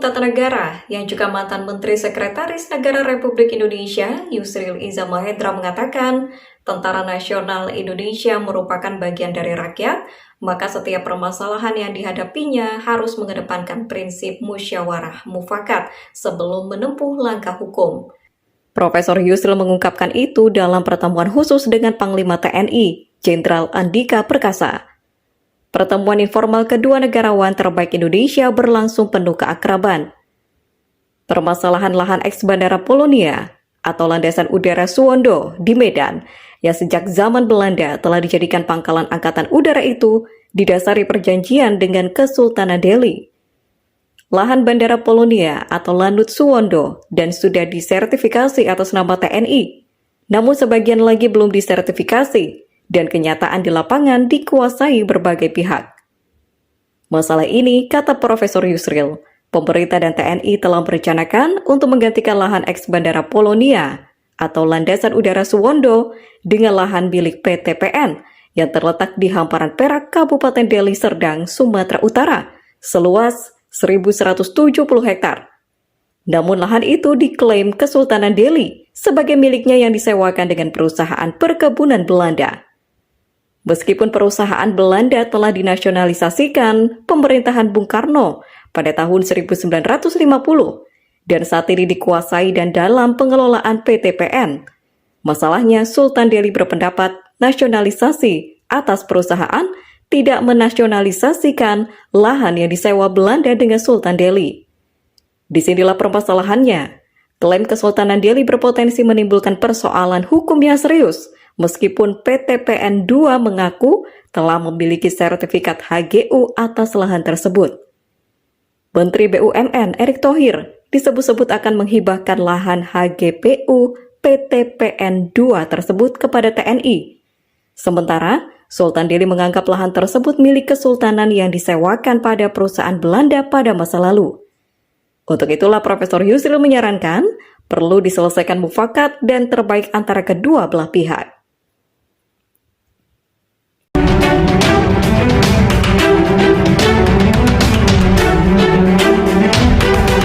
Tata Negara yang juga mantan Menteri Sekretaris Negara Republik Indonesia, Yusril Iza Mahendra mengatakan, Tentara Nasional Indonesia merupakan bagian dari rakyat, maka setiap permasalahan yang dihadapinya harus mengedepankan prinsip musyawarah mufakat sebelum menempuh langkah hukum. Profesor Yusril mengungkapkan itu dalam pertemuan khusus dengan Panglima TNI, Jenderal Andika Perkasa. Pertemuan informal kedua negarawan terbaik Indonesia berlangsung penuh keakraban. Permasalahan lahan eks Bandara Polonia atau landasan udara Suwondo di Medan yang sejak zaman Belanda telah dijadikan pangkalan angkatan udara itu didasari perjanjian dengan Kesultanan Delhi. Lahan Bandara Polonia atau Lanut Suwondo dan sudah disertifikasi atas nama TNI, namun sebagian lagi belum disertifikasi dan kenyataan di lapangan dikuasai berbagai pihak. Masalah ini, kata Profesor Yusril, pemerintah dan TNI telah merencanakan untuk menggantikan lahan eks Bandara Polonia atau landasan udara Suwondo dengan lahan milik PT PN yang terletak di hamparan Perak, Kabupaten Deli Serdang, Sumatera Utara, seluas 1.170 hektar. Namun lahan itu diklaim Kesultanan Delhi sebagai miliknya yang disewakan dengan perusahaan perkebunan Belanda. Meskipun perusahaan Belanda telah dinasionalisasikan pemerintahan Bung Karno pada tahun 1950 dan saat ini dikuasai dan dalam pengelolaan PT PN, masalahnya Sultan Delhi berpendapat nasionalisasi atas perusahaan tidak menasionalisasikan lahan yang disewa Belanda dengan Sultan Delhi. Disinilah permasalahannya. Klaim Kesultanan Delhi berpotensi menimbulkan persoalan hukum yang serius, meskipun PT PN 2 mengaku telah memiliki sertifikat HGU atas lahan tersebut. Menteri BUMN Erick Thohir disebut-sebut akan menghibahkan lahan HGPU PT PN 2 tersebut kepada TNI. Sementara, Sultan Delhi menganggap lahan tersebut milik kesultanan yang disewakan pada perusahaan Belanda pada masa lalu. Untuk itulah Profesor Yusril menyarankan perlu diselesaikan mufakat dan terbaik antara kedua belah pihak.